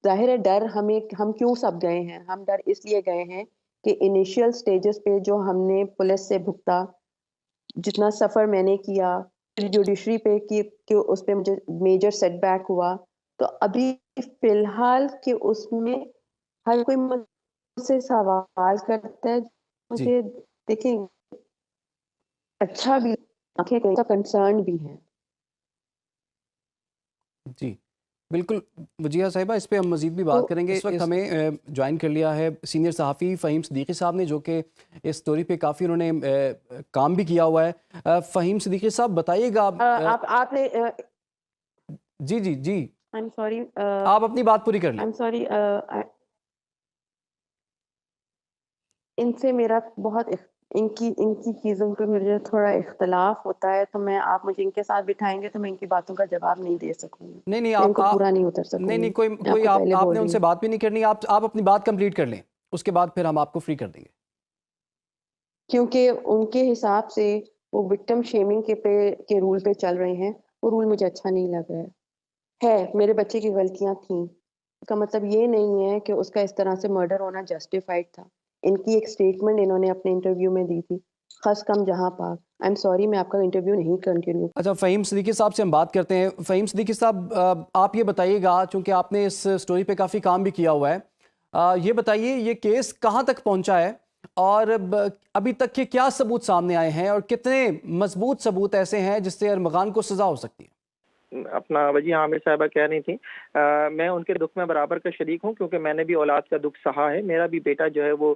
ظاہر ہے ڈر ہم کیوں سب گئے ہیں، ہم ڈر اس لیے گئے ہیں کہ انیشیل سٹیجز پہ جو ہم نے پولیس سے بھگتا، جتنا سفر میں نے کیا جوڈیشری پہ کہ اس پہ مجھے میجر سیٹ بیک ہوا، تو ابھی فی الحال کہ اس میں ہر کوئی مجھ سے سوال کرتا ہے، جی مجھے دیکھیں اچھا بھی کنسرن بھی ہے۔ جی بالکل وجیہہ صاحبہ، اس پہ ہم مزید بھی بات تو کریں گے۔ اس وقت ہمیں جوائن کر لیا ہے سینئر صحافی فہیم صدیقی صاحب نے، جو کہ اس سٹوری پہ کافی انہوں نے کام بھی کیا ہوا ہے۔ فہیم صدیقی صاحب بتائیے گا آپ نے جی جی جی I'm sorry, آپ اپنی بات پوری کر لیں۔ I'm sorry, ان سے میرا بہت ان کی چیزوں پہ مجھے تھوڑا اختلاف ہوتا ہے، تو آپ مجھے ان کے ساتھ بٹھائیں گے تو میں ان کی باتوں کا جواب نہیں دے سکوں گی، نہیں میں ان کو پورا نہیں اتر سکوں گی۔ نہیں میں آپ کو پہلے آپ بول نے ان رہی سے ہوں بات بھی نہیں کرنی، آپ اپنی بات کمپلیٹ کر لیں، اس کے بعد پھر ہم آپ کو فری کر دیں گے۔ کیونکہ ان کے حساب سے وہ وکٹم شیمنگ کے رول پہ چل رہے ہیں، وہ رول مجھے اچھا نہیں لگ رہا ہے۔ میرے بچے کی غلطیاں تھیں، اس کا مطلب یہ نہیں ہے کہ اس کا اس طرح سے مرڈر ہونا جسٹیفائڈ تھا۔ ان کی ایک سٹیٹمنٹ انہوں نے اپنے انٹرویو میں دی تھی، خس کم جہاں پاک۔ آئی ایم سوری، میں آپ کا انٹرویو نہیں کنٹینیو۔ اچھا فہیم صدیقی صاحب سے ہم بات کرتے ہیں۔ فہیم صدیقی صاحب آپ یہ بتائیے گا، چونکہ آپ نے اس سٹوری پہ کافی کام بھی کیا ہوا ہے، یہ بتائیے یہ کیس کہاں تک پہنچا ہے اور ابھی تک کے کیا ثبوت سامنے آئے ہیں، اور کتنے مضبوط ثبوت ایسے ہیں جس سے ارمغان کو سزا ہو سکتی ہے؟ اپنا وجیہہ عامر صاحبہ کہہ رہی تھیں، میں ان کے دکھ میں برابر کا شریک ہوں، کیونکہ میں نے بھی اولاد کا دکھ سہا ہے۔ میرا بھی بیٹا جو ہے وہ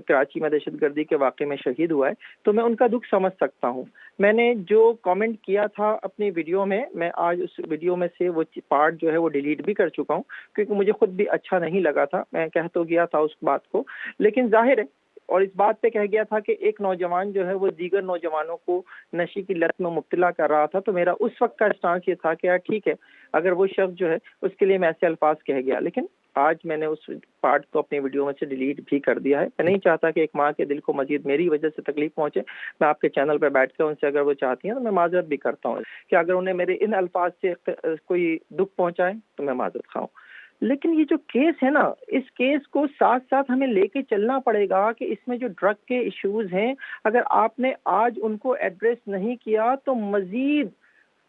کراچی میں دہشت گردی کے واقعے میں شہید ہوا ہے، تو میں ان کا دکھ سمجھ سکتا ہوں۔ میں نے جو کامنٹ کیا تھا اپنی ویڈیو میں آج اس ویڈیو میں سے وہ پارٹ جو ہے وہ ڈیلیٹ بھی کر چکا ہوں، کیونکہ مجھے خود بھی اچھا نہیں لگا تھا۔ میں کہہ تو گیا تھا اس بات کو، لیکن ظاہر ہے اور اس بات پہ کہہ گیا تھا کہ ایک نوجوان جو ہے وہ دیگر نوجوانوں کو نشے کی لت میں مبتلا کر رہا تھا، تو میرا اس وقت کا اسٹانس یہ تھا کہ یار ٹھیک ہے، اگر وہ شخص جو ہے اس کے لیے میں ایسے الفاظ کہہ گیا، لیکن آج میں نے اس پارٹ کو اپنی ویڈیو میں سے ڈیلیٹ بھی کر دیا ہے۔ میں نہیں چاہتا کہ ایک ماں کے دل کو مزید میری وجہ سے تکلیف پہنچے۔ میں آپ کے چینل پہ بیٹھ کے ان سے اگر وہ چاہتی ہیں تو میں معذرت بھی کرتا ہوں کہ اگر انہیں میرے ان الفاظ سے کوئی دکھ پہنچائے تو میں معذرت خواہوں۔ لیکن یہ جو کیس ہے نا، اس کیس کو ساتھ ساتھ ہمیں لے کے چلنا پڑے گا کہ اس میں جو ڈرگ کے ایشوز ہیں، اگر آپ نے آج ان کو ایڈریس نہیں کیا تو مزید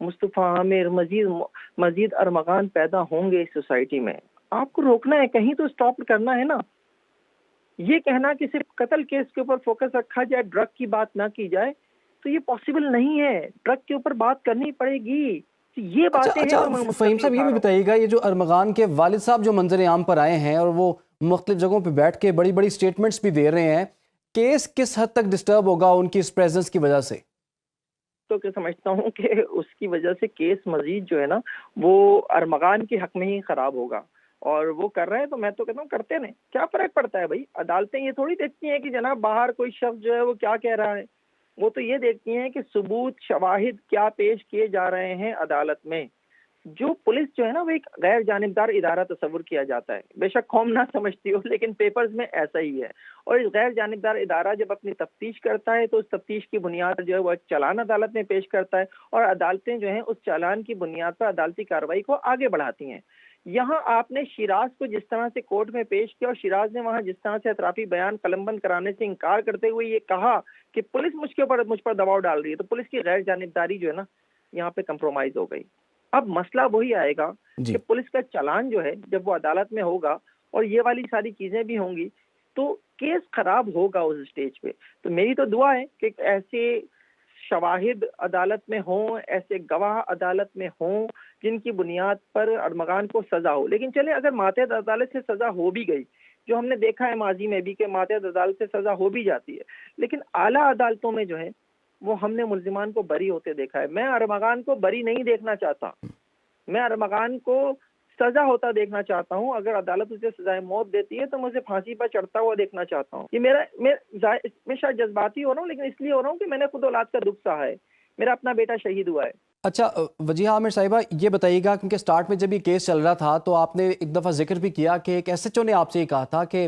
مصطفیٰ عامر، مزید ارمغان پیدا ہوں گے اس سوسائٹی میں۔ آپ کو روکنا ہے، کہیں تو سٹاپ کرنا ہے نا۔ یہ کہنا کہ صرف قتل کیس کے اوپر فوکس رکھا جائے، ڈرگ کی بات نہ کی جائے، تو یہ پاسبل نہیں ہے۔ ڈرگ کے اوپر بات کرنی پڑے گی۔ یہ باتیں ہیں جو میں فہیم صاحب یہ بھی بتائیے گا، یہ جو ارمغان کے والد صاحب جو منظر عام پر آئے ہیں اور وہ مختلف جگہوں پہ بیٹھ کے بڑی بڑی سٹیٹمنٹس بھی دے رہے ہیں، کیس کس حد تک ڈسٹرب ہوگا ان کی اس پریزنس کی وجہ سے؟ تو کہ سمجھتا ہوں کہ اس کی وجہ سے کیس مزید جو ہے نا وہ ارمغان کے حق میں ہی خراب ہوگا، اور وہ کر رہے ہیں تو میں تو کہتا ہوں کرتے نہیں، کیا فرق پڑتا ہے بھائی؟ عدالتیں یہ تھوڑی دیکھتی ہیں کہ جناب باہر کوئی شخص جو ہے وہ کیا کہہ رہا ہے، وہ تو یہ دیکھتی ہیں کہ ثبوت شواہد کیا پیش کیے جا رہے ہیں عدالت میں۔ جو پولیس جو ہے نا وہ ایک غیر جانبدار ادارہ تصور کیا جاتا ہے، بے شک قوم نہ سمجھتی ہو لیکن پیپرز میں ایسا ہی ہے۔ اور اس غیر جانبدار ادارہ جب اپنی تفتیش کرتا ہے تو اس تفتیش کی بنیاد جو ہے وہ ایک چالان عدالت میں پیش کرتا ہے، اور عدالتیں جو ہیں اس چالان کی بنیاد پر عدالتی کارروائی کو آگے بڑھاتی ہیں۔ یہاں آپ نے شیراز کو جس طرح سے کورٹ میں پیش کیا، اور شیراز نے وہاں جس طرح سے اطرافی بیان قلم بند کرانے سے انکار کرتے ہوئے یہ کہا کہ پولیس مجھ پر دباؤ ڈال رہی ہے، تو پولیس کی غیر جانبداری جو ہے نا یہاں پہ کمپرومائز ہو گئی۔ اب مسئلہ وہی آئے گا کہ پولیس کا چالان جو ہے جب وہ عدالت میں ہوگا اور یہ والی ساری چیزیں بھی ہوں گی تو کیس خراب ہوگا اس اسٹیج پہ۔ تو میری تو دعا ہے کہ ایسے شواہد عدالت میں ہوں، ایسے گواہ عدالت میں ہوں جن کی بنیاد پر ارمغان کو سزا ہو۔ لیکن چلے اگر ماتحت عدالت سے سزا ہو بھی گئی، جو ہم نے دیکھا ہے ماضی میں بھی کہ ماتحت عدالت سے سزا ہو بھی جاتی ہے، لیکن اعلیٰ عدالتوں میں جو ہے وہ ہم نے ملزمان کو بری ہوتے دیکھا ہے۔ میں ارمغان کو بری نہیں دیکھنا چاہتا، میں ارمغان کو سزا ہوتا دیکھنا چاہتا ہوں۔ اگر عدالت اسے سزائے موت دیتی ہے تو میں اسے پھانسی پر چڑھتا ہوا دیکھنا چاہتا ہوں۔ یہ میں شاید جذباتی ہو رہا ہوں، لیکن اس لیے ہو رہا ہوں کہ میں نے خود اولاد کا دکھ سہا ہے، میرا اپنا بیٹا شہید ہوا ہے۔ اچھا وجیہہ عامر صاحبہ یہ بتائیے گا، کیونکہ سٹارٹ میں جب یہ کیس چل رہا تھا تو آپ نے ایک دفعہ ذکر بھی کیا کہ ایک ایس ایچ او نے آپ سے یہ کہا تھا کہ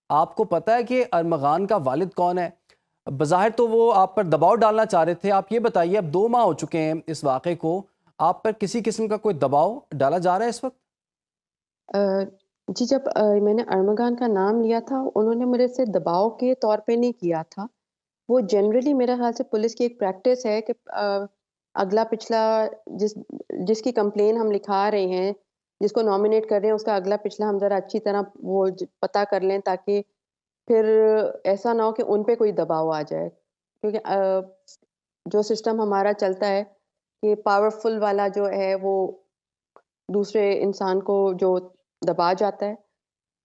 آپ کو پتہ ہے کہ ارمغان کا والد کون ہے؟ بظاہر تو وہ آپ پر دباؤ ڈالنا چاہ رہے تھے۔ آپ یہ بتائیے اب 2 ماہ ہو چکے ہیں اس واقعے کو، آپ پر کسی قسم کا کوئی دباؤ ڈالا جا رہا ہے اس وقت؟ جی، جب میں نے ارمغان کا نام لیا تھا، انہوں نے میرے سے دباؤ کے طور پہ نہیں کیا تھا۔ وہ جنرلی میرے خیال سے پولیس کی ایک پریکٹس ہے کہ اگلا پچھلا جس جس کی کمپلین ہم لکھا رہے ہیں، جس کو نامینیٹ کر رہے ہیں، اس کا اگلا پچھلا ہم ذرا اچھی طرح وہ پتہ کر لیں، تاکہ پھر ایسا نہ ہو کہ ان پہ کوئی دباؤ آ جائے۔ کیونکہ جو سسٹم ہمارا چلتا ہے کہ پاورفل والا جو ہے وہ دوسرے انسان کو جو دبا جاتا ہے،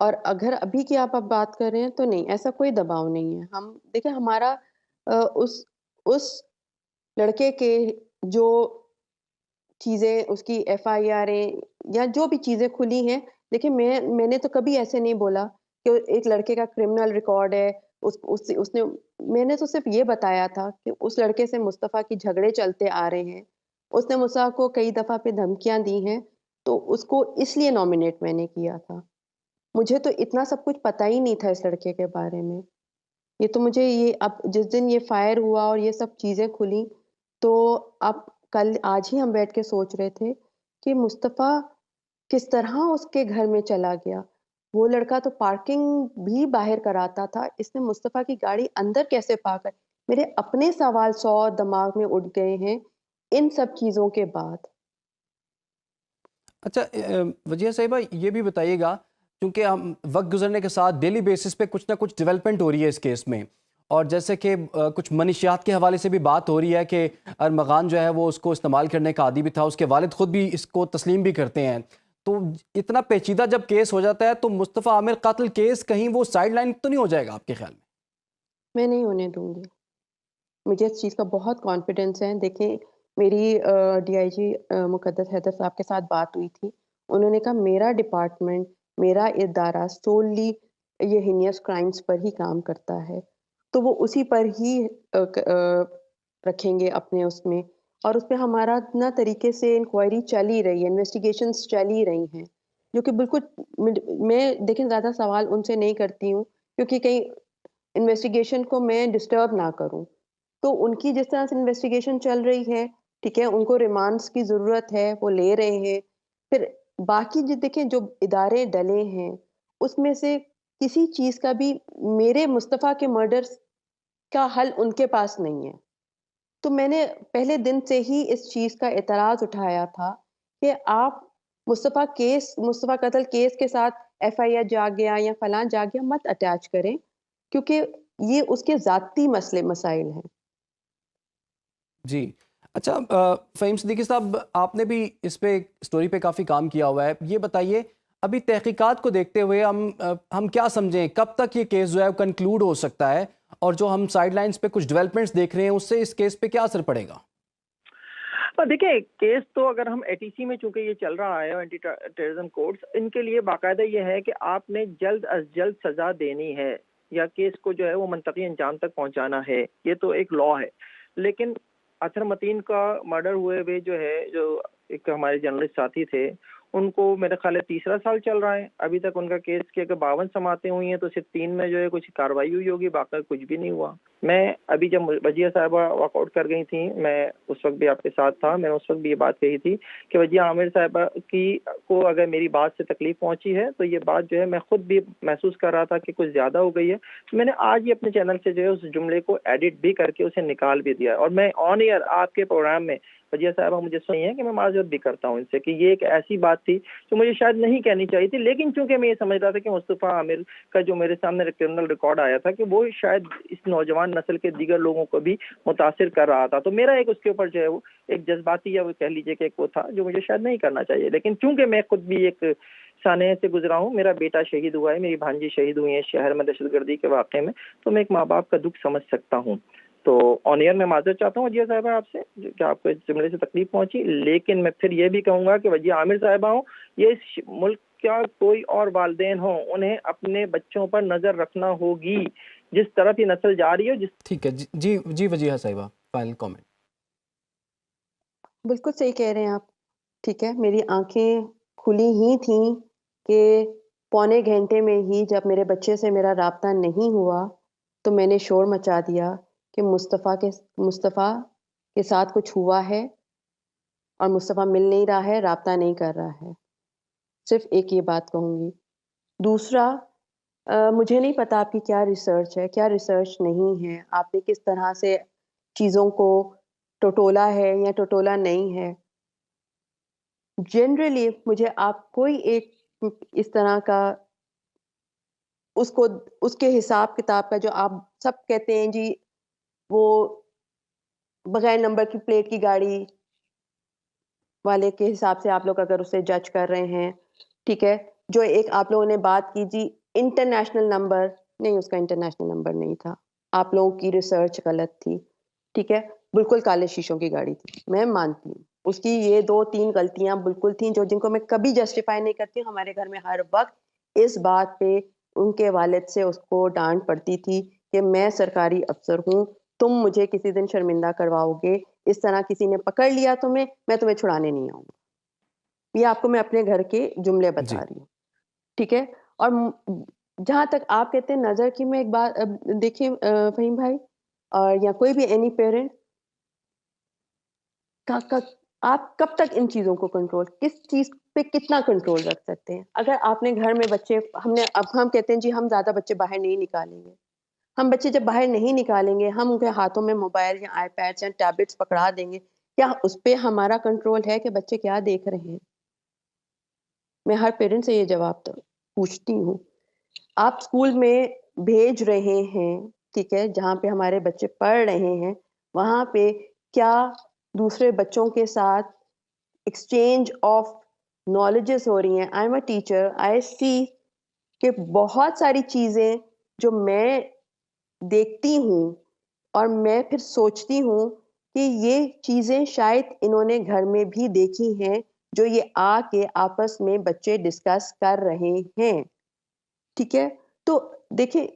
اور اگر ابھی کی آپ اب بات کر رہے ہیں تو نہیں، ایسا کوئی دباؤ نہیں ہے۔ ہم دیکھیں ہمارا اس لڑکے کے جو چیزیں اس کی ایف آئی آریں یا جو بھی چیزیں کھلی ہیں، دیکھیں میں نے تو کبھی ایسے نہیں بولا کہ ایک لڑکے کا کرمنل ریکارڈ ہے، اس نے میں نے تو صرف یہ بتایا تھا کہ اس لڑکے سے مصطفیٰ کی جھگڑے چلتے آ رہے ہیں، اس نے مصطفیٰ کو کئی دفعہ پہ دھمکیاں دی ہیں، تو اس کو اس لیے نامینیٹ میں نے کیا تھا۔ مجھے تو اتنا سب کچھ پتہ ہی نہیں تھا اس لڑکے کے بارے میں۔ یہ تو مجھے یہ اب جس دن یہ فائر ہوا اور یہ سب چیزیں کھلی، تو اب آج ہی ہم بیٹھ کے سوچ رہے تھے کہ مصطفیٰ کس طرح اس کے گھر میں چلا گیا۔ وہ لڑکا تو پارکنگ بھی باہر کراتا تھا، اس نے مصطفیٰ کی گاڑی اندر کیسے پارک کر؟ میرے اپنے سوال 100 دماغ میں اٹھ گئے ہیں ان سب چیزوں کے بعد۔ اچھا وجیہہ صاحبہ یہ بھی بتائیے گا، کیونکہ ہم وقت گزرنے کے ساتھ ڈیلی بیسس پہ کچھ نہ کچھ ڈیولپمنٹ ہو رہی ہے اس کیس میں، اور جیسے کہ کچھ منشیات کے حوالے سے بھی بات ہو رہی ہے کہ ارمغان جو ہے وہ اس کو استعمال کرنے کا عادی بھی تھا، اس کے والد خود بھی اس کو تسلیم بھی کرتے ہیں۔ تو اتنا پیچیدہ جب کیس ہو جاتا ہے تو مصطفیٰ عامر قاتل کیس کہیں وہ سائیڈ لائن تو نہیں ہو جائے گا آپ کے خیال میں؟ میں نہیں ہونے دوں گی، مجھے اس چیز کا بہت کانفیڈنس ہے۔ دیکھیں میری ڈی آئی جی مقدس حیدر صاحب کے ساتھ بات ہوئی تھی، انہوں نے کہا میرا ڈپارٹمنٹ، میرا ادارہ سوللی یہ ہینیس کرائمز پر ہی کام کرتا ہے، تو وہ اسی پر ہی رکھیں گے اپنے اس میں، اور اس پہ ہمارا نہ طریقے سے انکوائری چل ہی رہی ہے، انویسٹیگیشنز چل ہی رہی ہیں، جو کہ بالکل میں دیکھیں زیادہ سوال ان سے نہیں کرتی ہوں، کیونکہ کہیں انویسٹیگیشن کو میں ڈسٹرب نہ کروں۔ تو ان کی جس طرح سے انویسٹیگیشن چل رہی ہے، ٹھیک ہے، ان کو ریمانڈس کی ضرورت ہے، وہ لے رہے ہیں۔ پھر باقی جو دیکھیں جو ادارے ڈلے ہیں، اس میں سے کسی چیز کا بھی میرے مصطفیٰ کے مرڈرز کا حل ان کے پاس نہیں ہے۔ تو میں نے پہلے دن سے ہی اس چیز کا اعتراض اٹھایا تھا کہ آپ مصطفیٰ قتل کیس کے ساتھ ایف آئی آر جا گیا یا فلاں جا گیا مت اٹیچ کریں، کیونکہ یہ اس کے ذاتی مسائل ہیں۔ جی اچھا فہیم صدیقی صاحب، آپ نے بھی اس پہ اسٹوری پہ کافی کام کیا ہوا ہے، یہ بتائیے ابھی تحقیقات کو دیکھتے ہوئے ہم کیا سمجھیں کب تک یہ کیس جو ہے کنکلوڈ ہو سکتا ہے، اور جو ہم سائیڈ لائنز پہ کچھ ڈیولپمنٹس دیکھ رہے ہیں اس سے اس کیس پہ کیا اثر پڑے گا؟ دیکھیں کیس تو اگر ہم اے ٹی سی میں چونکہ یہ چل رہا ہے اینٹی ٹیررزم کوڈز، ان کے لیے باقاعدہ یہ ہے کہ آپ نے جلد از جلد سزا دینی ہے یا کیس کو جو ہے وہ منطقی انجام تک پہنچانا ہے، یہ تو ایک لا ہے۔ لیکن اطہر متین کا مرڈر ہوئے ہوئے جو ہے، جو ایک ہمارے جرنلسٹ ساتھی تھے، ان کو میرے خیال ہے تیسرا سال چل رہا ہے، ابھی تک ان کا کیس کے 52 سماعتیں ہوئی ہیں، تو صرف 3 میں جو ہے کچھ کارروائی ہوئی ہوگی، باقی کچھ بھی نہیں ہوا۔ میں ابھی جب وجیہہ صاحبہ واک آؤٹ کر گئی تھیں، میں اس وقت بھی آپ کے ساتھ تھا، میں نے اس وقت بھی یہ بات کہی تھی کہ وجیہہ عامر صاحبہ کو اگر میری بات سے تکلیف پہنچی ہے تو یہ بات جو ہے میں خود بھی محسوس کر رہا تھا کہ کچھ زیادہ ہو گئی ہے، میں نے آج ہی اپنے چینل سے جو ہے اس جملے کو ایڈٹ بھی کر کے اسے نکال بھی دیا، اور میں آن ایئر آپ کے پروگرام میں وجیہہ صاحبہ مجھے سنی ہے کہ میں معذرت بھی کرتا ہوں ان سے کہ یہ ایک ایسی بات تھی جو مجھے شاید نہیں کہنی چاہیے تھی، لیکن چونکہ میں یہ سمجھ رہا تھا کہ مصطفیٰ عامر کا جو میرے سامنے کرمنل ریکارڈ آیا تھا کہ وہ شاید اس نوجوان نسل کے دیگر لوگوں کو بھی متاثر کر رہا تھا، تو میرا ایک اس کے اوپر جو ہے وہ ایک جذباتی یا وہ کہہ لیجیے کہ ایک وہ تھا جو مجھے شاید نہیں کرنا چاہیے، لیکن چونکہ میں خود بھی ایک سانحے سے گزرا ہوں، میرا بیٹا شہید ہوا ہے، میری بھانجی شہید ہوئی ہیں شہر میں دہشت گردی کے واقعے میں، تو میں ایک ماں باپ کا دکھ سمجھ سکتا ہوں۔ تو آن ایئر میں معذرت چاہتا ہوں وجیہہ صاحبہ آپ سے کہ آپ کو اس جملے سے تکلیف پہنچی، لیکن میں پھر یہ بھی کہوں گا کہ وجیہہ عامر صاحبہ ہوں، یہ اس ملک کا کوئی اور والدین ہوں، انہیں اپنے بچوں پر نظر رکھنا ہوگی، جس طرف یہ نسل جا رہی ہے جس۔ ٹھیک ہے جی وجیہہ صاحبہ فائنل کامنٹ۔ بالکل صحیح کہہ رہے ہیں آپ، ٹھیک ہے، میری آنکھیں کھلی ہی تھیں کہ پونے گھنٹے میں ہی جب میرے بچے سے میرا رابطہ نہیں ہوا تو میں نے شور مچا دیا کہ مصطفیٰ کے ساتھ کچھ ہوا ہے اور مصطفیٰ مل نہیں رہا ہے، رابطہ نہیں کر رہا ہے۔ صرف ایک یہ بات کہوں گی دوسرا مجھے نہیں پتا آپ کی کیا ریسرچ ہے، کیا ریسرچ نہیں ہے، آپ نے کس طرح سے چیزوں کو ٹٹولا ہے یا ٹٹولا نہیں ہے. جنرلی مجھے آپ کوئی ایک اس طرح کا اس کے حساب کتاب کا جو آپ سب کہتے ہیں جی وہ بغیر نمبر کی پلیٹ کی گاڑی والے کے حساب سے آپ لوگ اگر اسے جج کر رہے ہیں، ٹھیک ہے، جو ایک آپ لوگوں نے بات کی جی انٹرنیشنل نمبر، نہیں اس کا انٹرنیشنل نمبر نہیں تھا، آپ لوگوں کی ریسرچ غلط تھی، ٹھیک ہے، بالکل کالے شیشوں کی گاڑی تھی، میں مانتی ہوں اس کی یہ 2-3 غلطیاں بالکل تھیں جو جن کو میں کبھی جسٹیفائی نہیں کرتی ہوں. ہمارے گھر میں ہر وقت اس بات پہ ان کے والد سے اس کو ڈانٹ پڑتی تھی کہ میں سرکاری افسر ہوں، تم مجھے کسی دن شرمندہ کرواؤ گے، اس طرح کسی نے پکڑ لیا تمہیں، میں تمہیں چھڑانے نہیں آؤں گا. یہ آپ کو میں اپنے گھر کے جملے بتا جی رہی ہوں، ٹھیک ہے. اور جہاں تک آپ کہتے ہیں نظر کی، میں ایک بات دیکھیں فہیم بھائی اور یا کوئی بھی اینی پیرنٹ، آپ کب تک ان چیزوں کو کنٹرول، کس چیز پہ کتنا کنٹرول رکھ سکتے ہیں؟ اگر آپ نے گھر میں بچے، ہم کہتے ہیں جی ہم زیادہ بچے باہر نہیں نکالیں گے، ہم بچے جب باہر نہیں نکالیں گے، ہم ان کے ہاتھوں میں موبائل یا آئی پیڈ یا ٹیبلٹس پکڑا دیں گے، کیا اس پہ ہمارا کنٹرول ہے کہ بچے کیا دیکھ رہے ہیں؟ میں ہر پیرنٹ سے یہ جواب پوچھتی ہوں. آپ اسکول میں بھیج رہے ہیں، ٹھیک ہے، جہاں پہ ہمارے بچے پڑھ رہے ہیں، وہاں پہ کیا دوسرے بچوں کے ساتھ ایکسچینج آف نالجز ہو رہی ہیں؟ آئی ایم اے ٹیچر، آئی سی کہ بہت ساری چیزیں جو میں دیکھتی ہوں اور میں پھر سوچتی ہوں کہ یہ چیزیں شاید انہوں نے گھر میں بھی دیکھی ہیں جو یہ آ کے آپس میں بچے ڈسکس کر رہے ہیں، ٹھیک ہے. تو دیکھیں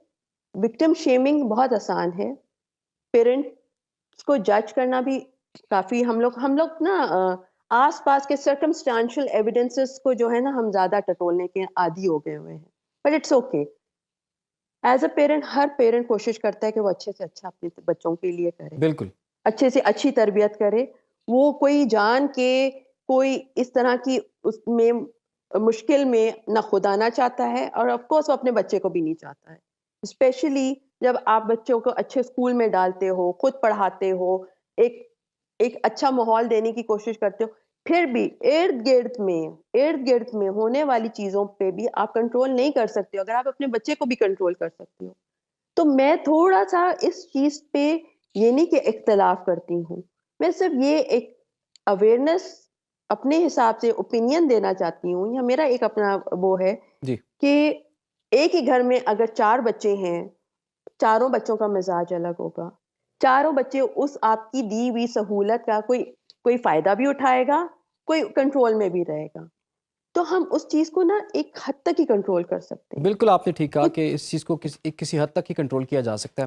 وکٹم شیمنگ بہت آسان ہے، پیرنٹس کو جج کرنا بھی کافی، ہم لوگ نا آس پاس کے سرکمسٹانشل ایویڈنسز کو جو ہے نا ہم زیادہ ٹٹولنے کے عادی ہو گئے ہوئے ہیں، but it's okay. As a parent ہر پیرنٹ کوشش کرتا ہے کہ وہ اچھے سے اچھا اپنے بچوں کے لیے کرے، بالکل. اچھے سے اچھی تربیت کرے. وہ کوئی جان کے کوئی اس طرح کی اس میں مشکل میں نہ خود آنا چاہتا ہے، اور آف کورس وہ اپنے بچے کو بھی نہیں چاہتا ہے. اسپیشلی جب آپ بچوں کو اچھے اسکول میں ڈالتے ہو، خود پڑھاتے ہو، ایک اچھا ماحول دینے کی کوشش کرتے ہو، پھر بھی ارد گرد میں ہونے والی چیزوں پہ بھی آپ کنٹرول نہیں کر سکتے ہو. اگر آپ اپنے بچے کو بھی کنٹرول کر سکتے ہو تو میں تھوڑا سا اس چیز پہ یہ نہیں کہ اختلاف کرتی ہوں، میں صرف یہ ایک اویئرنیس اپنے حساب سے اوپینین دینا چاہتی ہوں، یا میرا ایک اپنا وہ ہے جی کہ ایک ہی گھر میں اگر 4 بچے ہیں، چاروں بچوں کا مزاج الگ ہوگا، چاروں بچے اس آپ کی دی ہوئی سہولت کا کوئی فائدہ بھی اٹھائے گا، کوئی کنٹرول میں بھی رہے گا. تو ہم اس چیز کو نا ایک حد تک ہی کنٹرول کر سکتے ہیں. بالکل آپ نے ٹھیک کہا کچھ کہ اس چیز کو کسی حد تک ہی کنٹرول کیا جا سکتا ہے.